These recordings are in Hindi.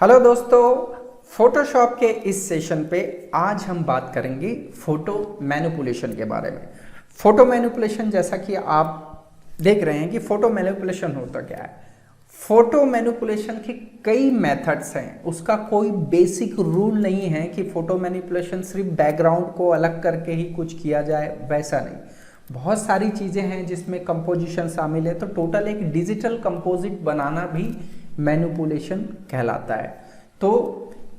हेलो दोस्तों, फोटोशॉप के इस सेशन पे आज हम बात करेंगे फोटो मैनिपुलेशन के बारे में। फोटो मैनिपुलेशन, जैसा कि आप देख रहे हैं कि फोटो मैनिपुलेशन होता क्या है। फोटो मैनिपुलेशन के कई मेथड्स हैं, उसका कोई बेसिक रूल नहीं है कि फोटो मैनिपुलेशन सिर्फ बैकग्राउंड को अलग करके ही कुछ किया जाए, वैसा नहीं। बहुत सारी चीज़ें हैं जिसमें कंपोजिशन शामिल है, तो टोटल एक डिजिटल कंपोजिट बनाना भी मैनिपुलेशन कहलाता है। तो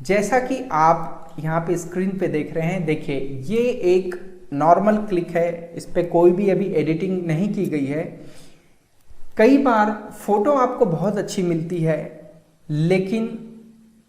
जैसा कि आप यहाँ पे स्क्रीन पे देख रहे हैं, देखिए ये एक नॉर्मल क्लिक है, इस पे कोई भी अभी एडिटिंग नहीं की गई है। कई बार फोटो आपको बहुत अच्छी मिलती है, लेकिन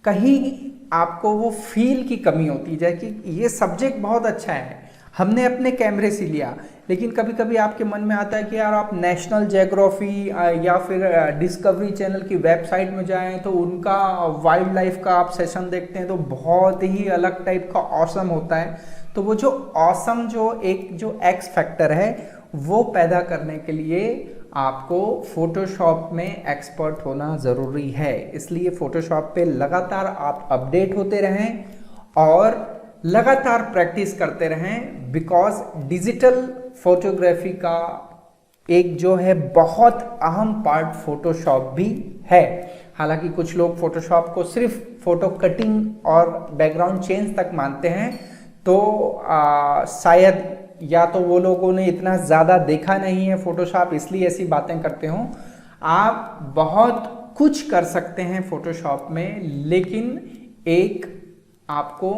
कहीं आपको वो फील की कमी होती है, जैसे कि ये सब्जेक्ट बहुत अच्छा है, हमने अपने कैमरे से लिया, लेकिन कभी कभी आपके मन में आता है कि यार आप नेशनल ज्योग्राफी या फिर डिस्कवरी चैनल की वेबसाइट में जाएं तो उनका वाइल्ड लाइफ का आप सेशन देखते हैं तो बहुत ही अलग टाइप का ऑसम होता है। तो वो जो ऑसम जो एक्स फैक्टर है वो पैदा करने के लिए आपको फोटोशॉप में एक्सपर्ट होना ज़रूरी है। इसलिए फोटोशॉप पे लगातार आप अपडेट होते रहें और लगातार प्रैक्टिस करते रहें, बिकॉज डिजिटल फोटोग्राफी का एक जो है बहुत अहम पार्ट फोटोशॉप भी है। हालांकि कुछ लोग फोटोशॉप को सिर्फ फोटो कटिंग और बैकग्राउंड चेंज तक मानते हैं, तो शायद या तो वो लोगों ने इतना ज़्यादा देखा नहीं है फोटोशॉप, इसलिए ऐसी बातें करते हों। आप बहुत कुछ कर सकते हैं फोटोशॉप में, लेकिन आपको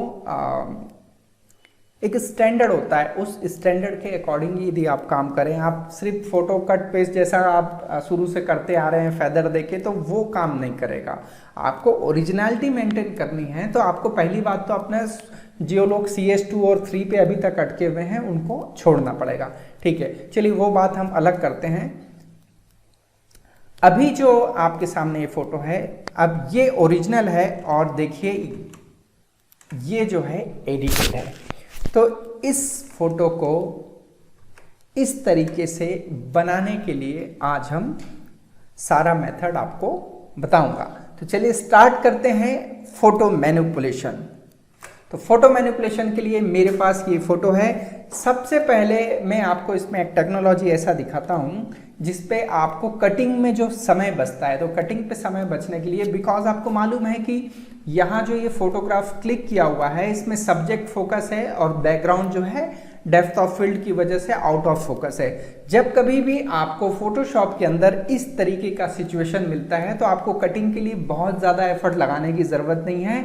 एक स्टैंडर्ड होता है, उस स्टैंडर्ड के अकॉर्डिंग यदि आप काम करें। आप सिर्फ फोटो कट पेस्ट जैसा आप शुरू से करते आ रहे हैं फेदर देके, तो वो काम नहीं करेगा। आपको ओरिजिनलिटी मेंटेन करनी है, तो आपको पहली बात तो अपने जो लोग CS2 और 3 पे अभी तक अटके हुए हैं उनको छोड़ना पड़ेगा। ठीक है, चलिए वो बात हम अलग करते हैं। अभी जो आपके सामने ये फोटो है, अब ये ओरिजिनल है और देखिए ये जो है एडिटेड है। तो इस फोटो को इस तरीके से बनाने के लिए आज हम सारा मेथड आपको बताऊंगा। तो चलिए स्टार्ट करते हैं फोटो मैनिपुलेशन। तो फोटो मैनिपुलेशन के लिए मेरे पास ये फोटो है। सबसे पहले मैं आपको इसमें एक टेक्नोलॉजी ऐसा दिखाता हूँ जिसपे आपको कटिंग में जो समय बचता है। तो कटिंग पे समय बचने के लिए, बिकॉज आपको मालूम है कि यहाँ जो ये फोटोग्राफ क्लिक किया हुआ है इसमें सब्जेक्ट फोकस है और बैकग्राउंड जो है डेप्थ ऑफ फील्ड की वजह से आउट ऑफ फोकस है। जब कभी भी आपको फोटोशॉप के अंदर इस तरीके का सिचुएशन मिलता है तो आपको कटिंग के लिए बहुत ज़्यादा एफर्ट लगाने की ज़रूरत नहीं है।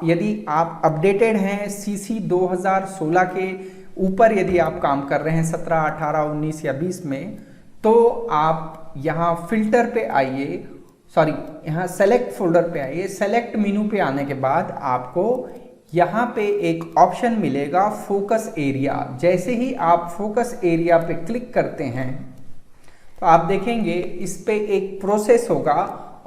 यदि आप अपडेटेड हैं CC 2016 के ऊपर, यदि आप काम कर रहे हैं 17, 18, 19 या 20 में, तो आप यहाँ फिल्टर पे आइए, यहाँ सेलेक्ट फोल्डर पे आइए। सेलेक्ट मेनू पे आने के बाद आपको यहाँ पे एक ऑप्शन मिलेगा फोकस एरिया। जैसे ही आप फोकस एरिया पे क्लिक करते हैं तो आप देखेंगे इस पे एक प्रोसेस होगा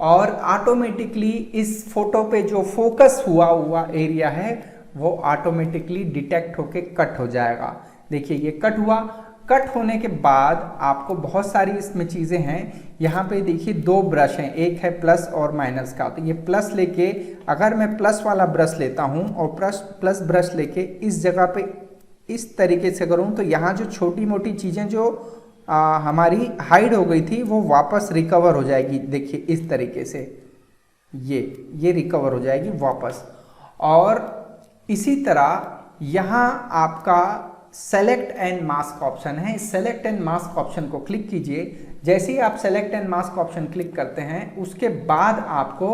और ऑटोमेटिकली इस फोटो पे जो फोकस हुआ एरिया है वो ऑटोमेटिकली डिटेक्ट होके कट हो जाएगा। देखिए ये कट हुआ। कट होने के बाद आपको बहुत सारी इसमें चीज़ें हैं। यहाँ पे देखिए 2 ब्रश हैं, एक है प्लस और माइनस का। तो ये प्लस लेके, अगर मैं प्लस वाला ब्रश लेता हूँ और प्लस ब्रश लेके इस जगह पे इस तरीके से करूँ तो यहाँ जो छोटी मोटी चीज़ें जो हमारी हाइड हो गई थी वो वापस रिकवर हो जाएगी। देखिए इस तरीके से ये रिकवर हो जाएगी वापस। और इसी तरह यहाँ आपका सेलेक्ट एंड मास्क ऑप्शन है। सेलेक्ट एंड मास्क ऑप्शन को क्लिक कीजिए। जैसे ही आप select and mask option click करते हैं उसके बाद आपको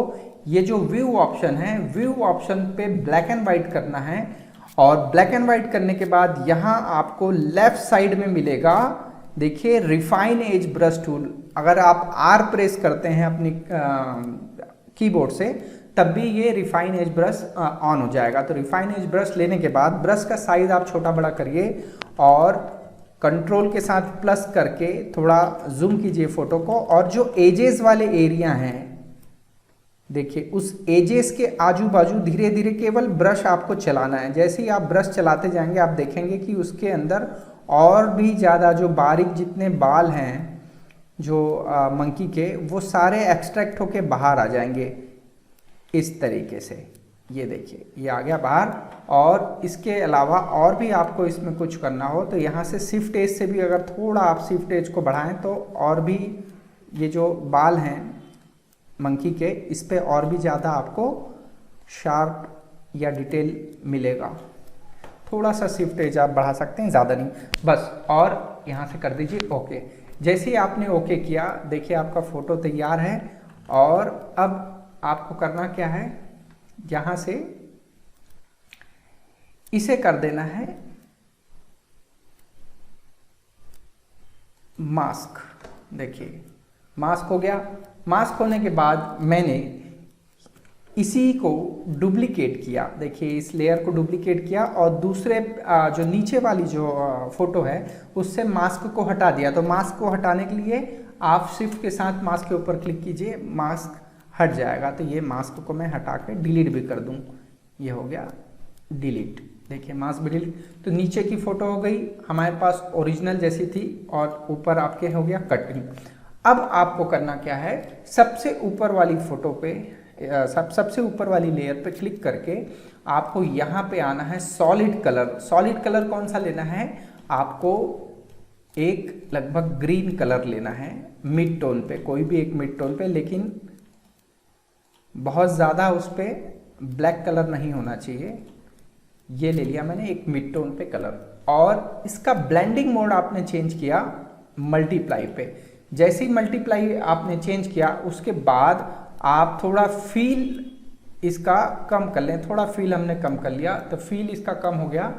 ये जो व्यू ऑप्शन है, व्यू ऑप्शन पे ब्लैक एंड वाइट करना है। और ब्लैक एंड वाइट करने के बाद यहाँ आपको लेफ्ट साइड में मिलेगा, देखिए रिफाइन एज ब्रश टूल। अगर आप R प्रेस करते हैं अपनी कीबोर्ड से तब भी ये रिफाइन एज ब्रश ऑन हो जाएगा। तो रिफाइन एज ब्रश लेने के बाद ब्रश का साइज आप छोटा बड़ा करिए और कंट्रोल के साथ प्लस करके थोड़ा जूम कीजिए फोटो को। और जो एजेस वाले एरिया हैं, देखिए उस एजेस के आजू बाजू धीरे धीरे केवल ब्रश आपको चलाना है। जैसे ही आप ब्रश चलाते जाएंगे आप देखेंगे कि उसके अंदर और भी ज़्यादा जो बारीक जितने बाल हैं जो मंकी के, वो सारे एक्सट्रैक्ट होके बाहर आ जाएंगे। इस तरीके से, ये देखिए ये आ गया बाहर। और इसके अलावा और भी आपको इसमें कुछ करना हो तो यहाँ से शिफ्ट एज से भी अगर थोड़ा आप शिफ्ट एज को बढ़ाएं तो और भी ये जो बाल हैं मंकी के, इस पे और भी ज़्यादा आपको शार्प या डिटेल मिलेगा। थोड़ा सा शिफ्ट एज आप बढ़ा सकते हैं, ज़्यादा नहीं बस। और यहाँ से कर दीजिए ओके। जैसे ही आपने ओके किया, देखिए आपका फ़ोटो तैयार है। और अब आपको करना क्या है, यहाँ से इसे कर देना है मास्क। देखिए मास्क हो गया। मास्क होने के बाद मैंने इसी को डुप्लीकेट किया, देखिए इस लेयर को डुप्लीकेट किया और दूसरे जो नीचे वाली जो फोटो है उससे मास्क को हटा दिया। तो मास्क को हटाने के लिए आप शिफ्ट के साथ मास्क के ऊपर क्लिक कीजिए, मास्क हट जाएगा। तो ये मास्क को मैं हटा के डिलीट भी कर दूं, ये हो गया डिलीट। देखिए मास्क भी डिलीट। तो नीचे की फोटो हो गई हमारे पास ओरिजिनल जैसी थी और ऊपर आपके हो गया कटिंग। अब आपको करना क्या है, सबसे ऊपर वाली फोटो पे सबसे ऊपर वाली लेयर पे क्लिक करके आपको यहाँ पे आना है सॉलिड कलर। सॉलिड कलर कौन सा लेना है, आपको एक लगभग ग्रीन कलर लेना है मिड टोन पे, कोई भी एक मिड टोन पे, लेकिन बहुत ज़्यादा उस पर ब्लैक कलर नहीं होना चाहिए। ये ले लिया मैंने एक मिड टोन पे कलर। और इसका ब्लेंडिंग मोड आपने चेंज किया मल्टीप्लाई पे। जैसे ही मल्टीप्लाई आपने चेंज किया उसके बाद आप थोड़ा फील इसका कम कर लें। थोड़ा फील हमने कम कर लिया तो फील इसका कम हो गया,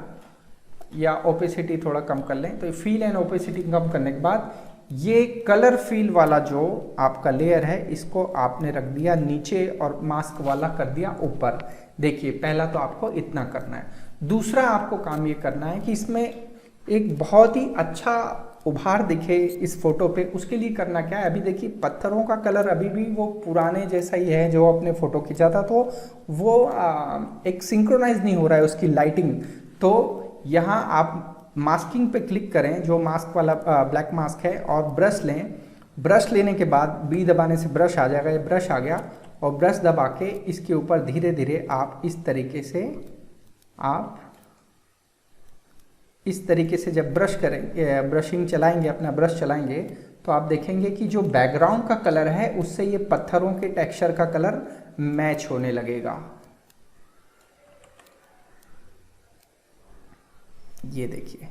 या ओपेसिटी थोड़ा कम कर लें। तो फील एंड ओपेसिटी कम करने के बाद ये कलर फील वाला जो आपका लेयर है इसको आपने रख दिया नीचे और मास्क वाला कर दिया ऊपर। देखिए पहला तो आपको इतना करना है। दूसरा आपको काम ये करना है कि इसमें एक बहुत ही अच्छा उभार दिखे इस फोटो पे। उसके लिए करना क्या है, अभी देखिए पत्थरों का कलर अभी भी वो पुराने जैसा ही है जो अपने फोटो खींचा था, तो वो एक सिंक्रोनाइज नहीं हो रहा है उसकी लाइटिंग। तो यहाँ आप मास्किंग पे क्लिक करें, जो मास्क वाला ब्लैक मास्क है, और ब्रश लें। ब्रश लेने के बाद बी दबाने से ब्रश आ जाएगा, ये ब्रश आ गया। और ब्रश दबा के इसके ऊपर धीरे धीरे आप इस तरीके से जब ब्रश करेंगे, ब्रशिंग चलाएंगे, अपना ब्रश चलाएंगे, तो आप देखेंगे कि जो बैकग्राउंड का कलर है उससे ये पत्थरों के टेक्सचर का कलर मैच होने लगेगा। ये देखिए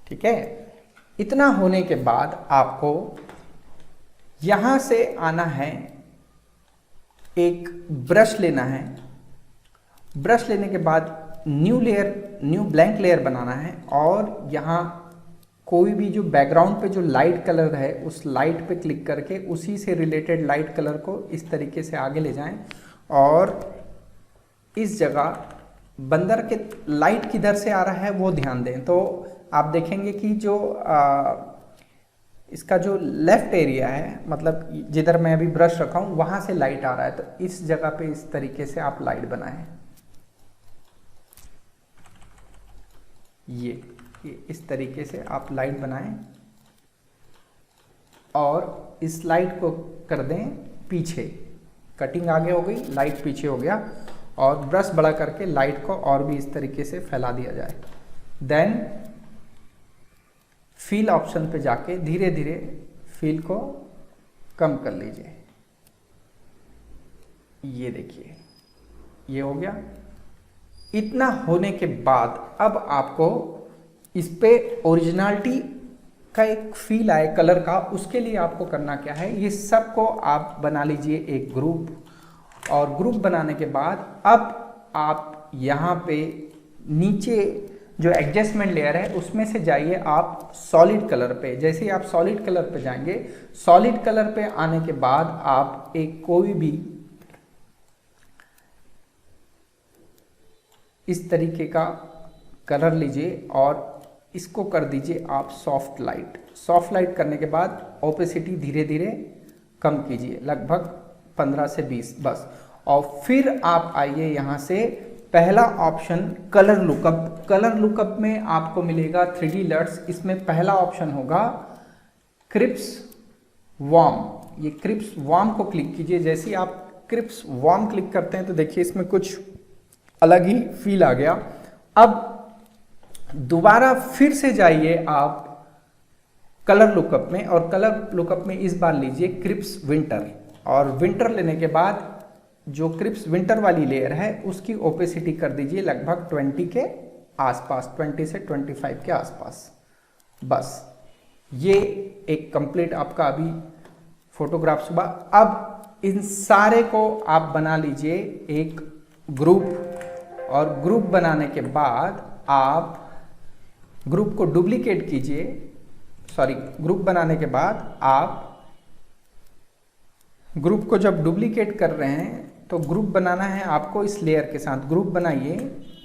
ठीक है। इतना होने के बाद आपको यहां से आना है, एक ब्रश लेना है। ब्रश लेने के बाद न्यू ब्लैंक लेयर बनाना है। और यहाँ कोई भी जो बैकग्राउंड पे जो लाइट कलर है उस लाइट पे क्लिक करके उसी से रिलेटेड लाइट कलर को इस तरीके से आगे ले जाएं। और इस जगह बंदर के लाइट किधर से आ रहा है वो ध्यान दें। तो आप देखेंगे कि जो इसका जो लेफ्ट एरिया है, मतलब जिधर मैं अभी ब्रश रखा हूं वहां से लाइट आ रहा है, तो इस जगह पे इस तरीके से आप लाइट बनाएं। ये इस तरीके से आप लाइट बनाएं और इस लाइट को कर दें पीछे। कटिंग आगे हो गई, लाइट पीछे हो गया। और ब्रश बड़ा करके लाइट को और भी इस तरीके से फैला दिया जाए। देन फील ऑप्शन पे जाके धीरे धीरे फील को कम कर लीजिए। ये देखिए ये हो गया। इतना होने के बाद अब आपको इस पे ओरिजिनलिटी का एक फील आए कलर का, उसके लिए आपको करना क्या है, ये सबको आप बना लीजिए एक ग्रुप। और ग्रुप बनाने के बाद अब आप यहाँ पे नीचे जो एडजस्टमेंट लेयर है उसमें से जाइए आप सॉलिड कलर पे। जैसे ही आप सॉलिड कलर पे जाएंगे, सॉलिड कलर पे आने के बाद आप एक कोई भी इस तरीके का कलर लीजिए और इसको कर दीजिए आप सॉफ्ट लाइट। सॉफ्ट लाइट करने के बाद ओपेसिटी धीरे धीरे कम कीजिए, लगभग 15 से 20 बस। और फिर आप आइए यहाँ से पहला option colour lookup. Colour lookup में आपको मिलेगा 3D LUTs। इसमें पहला ऑप्शन होगा क्रिप्स वार्म। ये क्रिप्स वार्म को क्लिक कीजिए। जैसे ही आप क्रिप्स वार्म क्लिक करते हैं तो देखिए इसमें कुछ अलग ही फील आ गया। अब दोबारा फिर से जाइए आप कलर लुकअप में, और कलर लुकअप में इस बार लीजिए क्रिप्स विंटर। और विंटर लेने के बाद जो क्रिप्स विंटर वाली लेयर है उसकी ओपेसिटी कर दीजिए लगभग 20 के आसपास, 20 से 25 के आसपास। बस ये एक कंप्लीट आपका अभी फोटोग्राफ्स हुआ। अब इन सारे को आप बना लीजिए एक ग्रुप, और ग्रुप बनाने के बाद आप ग्रुप को डुप्लीकेट कीजिए। ग्रुप बनाने के बाद आप ग्रुप को जब डुप्लीकेट कर रहे हैं तो ग्रुप बनाना है आपको इस लेयर के साथ। ग्रुप बनाइए,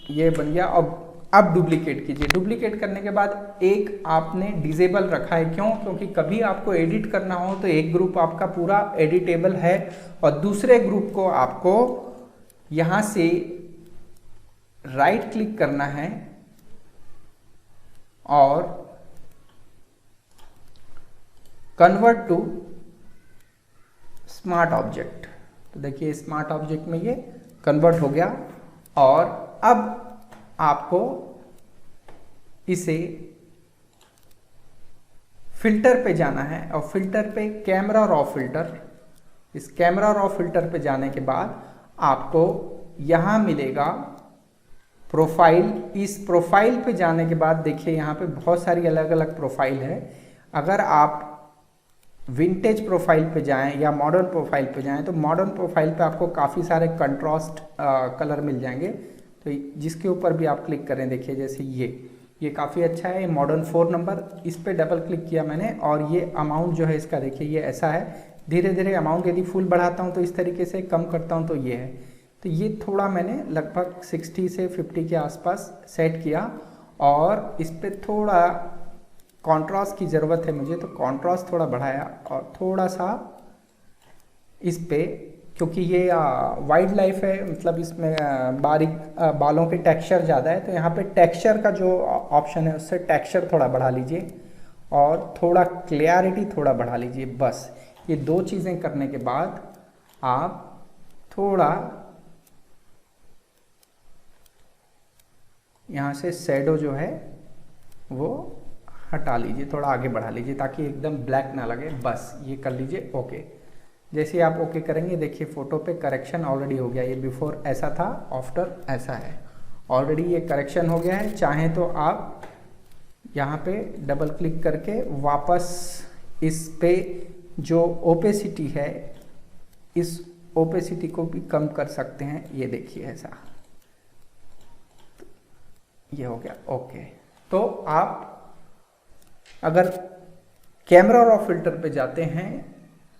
ये बन गया। अब डुप्लीकेट कीजिए। डुप्लीकेट करने के बाद एक आपने डिसेबल रखा है, क्यों? क्योंकि कभी आपको एडिट करना हो तो एक ग्रुप आपका पूरा एडिटेबल है, और दूसरे ग्रुप को आपको यहाँ से राइट क्लिक करना है और कन्वर्ट टू स्मार्ट ऑब्जेक्ट। तो देखिए स्मार्ट ऑब्जेक्ट में ये कन्वर्ट हो गया। और अब आपको इसे फिल्टर पे जाना है, और फिल्टर पे कैमरा रॉ फिल्टर। इस कैमरा रॉ फिल्टर पे जाने के बाद आपको यहाँ मिलेगा प्रोफाइल। इस प्रोफाइल पे जाने के बाद देखिए यहाँ पे बहुत सारी अलग अलग प्रोफाइल है। अगर आप विंटेज प्रोफाइल पे जाएं या मॉडर्न प्रोफाइल पे जाएं तो मॉडर्न प्रोफाइल पे आपको काफ़ी सारे कंट्रास्ट कलर मिल जाएंगे। तो जिसके ऊपर भी आप क्लिक करें, देखिए जैसे ये काफ़ी अच्छा है, ये मॉडर्न 4 नंबर। इस पे डबल क्लिक किया मैंने, और ये अमाउंट जो है इसका देखिए ये ऐसा है। धीरे धीरे अमाउंट यदि फुल बढ़ाता हूँ तो इस तरीके से, कम करता हूँ तो ये है। तो ये थोड़ा मैंने लगभग 60 से 50 के आसपास सेट किया, और इस पर थोड़ा कॉन्ट्रास्ट की ज़रूरत है मुझे, तो कॉन्ट्रास्ट थोड़ा बढ़ाया। और थोड़ा सा इस पे, क्योंकि ये वाइल्ड लाइफ है, मतलब इसमें बारीक बालों के टेक्सचर ज़्यादा है, तो यहाँ पे टेक्सचर का जो ऑप्शन है उससे टेक्सचर थोड़ा बढ़ा लीजिए, और थोड़ा क्लियरिटी थोड़ा बढ़ा लीजिए। बस ये 2 चीज़ें करने के बाद आप थोड़ा यहाँ से शैडो जो है वो हटा लीजिए, थोड़ा आगे बढ़ा लीजिए ताकि एकदम ब्लैक ना लगे। बस ये कर लीजिए ओके। जैसे आप ओके करेंगे देखिए फ़ोटो पे करेक्शन ऑलरेडी हो गया। ये बिफोर ऐसा था, आफ्टर ऐसा है, ऑलरेडी ये करेक्शन हो गया है। चाहें तो आप यहाँ पे डबल क्लिक करके वापस इस पे जो ओपेसिटी है, इस ओपेसिटी को भी कम कर सकते हैं। ये देखिए ऐसा, ये हो गया ओके। तो आप अगर कैमरा रॉ फिल्टर पे जाते हैं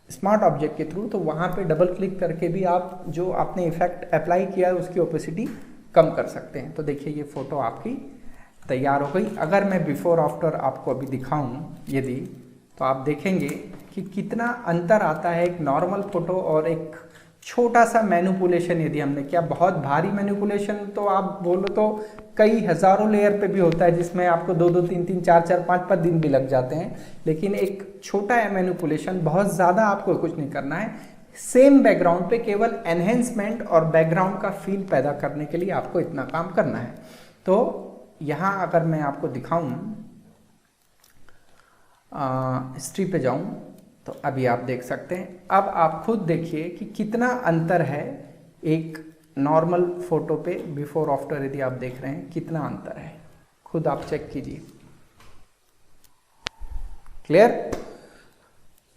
स्मार्ट ऑब्जेक्ट के थ्रू, तो वहाँ पे डबल क्लिक करके भी आप जो आपने इफेक्ट अप्लाई किया है उसकी ओपेसिटी कम कर सकते हैं। तो देखिए ये फ़ोटो आपकी तैयार हो गई। अगर मैं बिफोर आफ्टर आपको अभी दिखाऊं यदि, तो आप देखेंगे कि कितना अंतर आता है एक नॉर्मल फ़ोटो और एक छोटा सा मैनिपुलेशन यदि हमने किया। बहुत भारी मैनिपुलेशन तो आप बोलो तो कई हज़ारों लेयर पे भी होता है, जिसमें आपको 2-2, 3-3, 4-4, 5-5 दिन भी लग जाते हैं। लेकिन एक छोटा मैनिपुलेशन, बहुत ज़्यादा आपको कुछ नहीं करना है, सेम बैकग्राउंड पे केवल एनहेंसमेंट और बैकग्राउंड का फील पैदा करने के लिए आपको इतना काम करना है। तो यहाँ अगर मैं आपको दिखाऊं, हिस्ट्री पे जाऊं, तो अभी आप देख सकते हैं। अब आप खुद देखिए कि कितना अंतर है एक नॉर्मल फोटो पे बिफोर आफ्टर। यदि आप देख रहे हैं कितना अंतर है, खुद आप चेक कीजिए। क्लियर?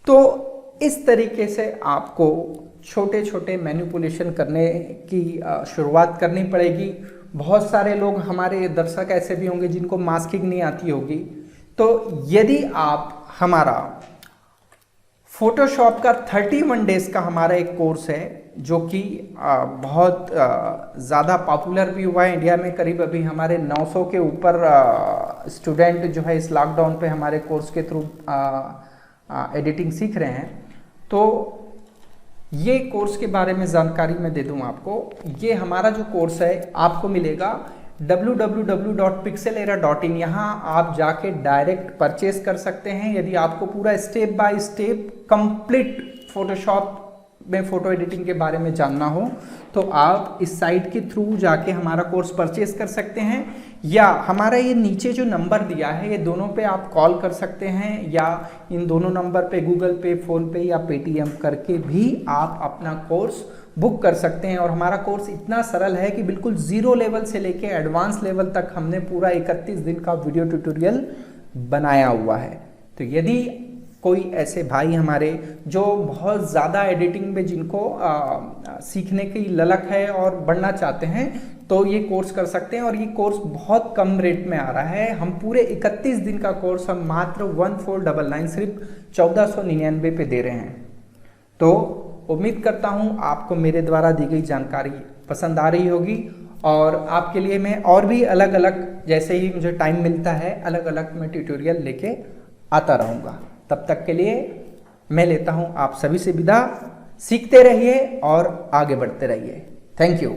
तो इस तरीके से आपको छोटे छोटे मैनिपुलेशन करने की शुरुआत करनी पड़ेगी। बहुत सारे लोग हमारे दर्शक ऐसे भी होंगे जिनको मास्किंग नहीं आती होगी। तो यदि आप हमारा फोटोशॉप का 31 डेज का हमारा एक कोर्स है जो कि बहुत ज़्यादा पॉपुलर भी हुआ है इंडिया में। करीब अभी हमारे 900 के ऊपर स्टूडेंट जो है इस लॉकडाउन पे हमारे कोर्स के थ्रू एडिटिंग सीख रहे हैं। तो ये कोर्स के बारे में जानकारी मैं दे दूं आपको। ये हमारा जो कोर्स है आपको मिलेगा www.pixelera.in। यहाँ आप जाके डायरेक्ट परचेस कर सकते हैं। यदि आपको पूरा step by step complete Photoshop में फ़ोटो एडिटिंग के बारे में जानना हो तो आप इस साइट के थ्रू जाके हमारा कोर्स परचेस कर सकते हैं, या हमारा ये नीचे जो नंबर दिया है ये दोनों पे आप कॉल कर सकते हैं, या इन दोनों नंबर पे गूगल पे, फ़ोन पे या पेटीएम करके भी आप अपना कोर्स बुक कर सकते हैं। और हमारा कोर्स इतना सरल है कि बिल्कुल ज़ीरो लेवल से लेके एडवांस लेवल तक हमने पूरा 31 दिन का वीडियो ट्यूटोरियल बनाया हुआ है। तो यदि कोई ऐसे भाई हमारे जो बहुत ज़्यादा एडिटिंग में जिनको सीखने की ललक है और बढ़ना चाहते हैं तो ये कोर्स कर सकते हैं। और ये कोर्स बहुत कम रेट में आ रहा है। हम पूरे 31 दिन का कोर्स हम मात्र 1499 सिर्फ 1499 पे दे रहे हैं। तो उम्मीद करता हूँ आपको मेरे द्वारा दी गई जानकारी पसंद आ रही होगी, और आपके लिए मैं और भी अलग अलग जैसे ही मुझे टाइम मिलता है अलग अलग मैं ट्यूटोरियल लेके आता रहूँगा। तब तक के लिए मैं लेता हूँ आप सभी से विदा। सीखते रहिए और आगे बढ़ते रहिए। Thank you.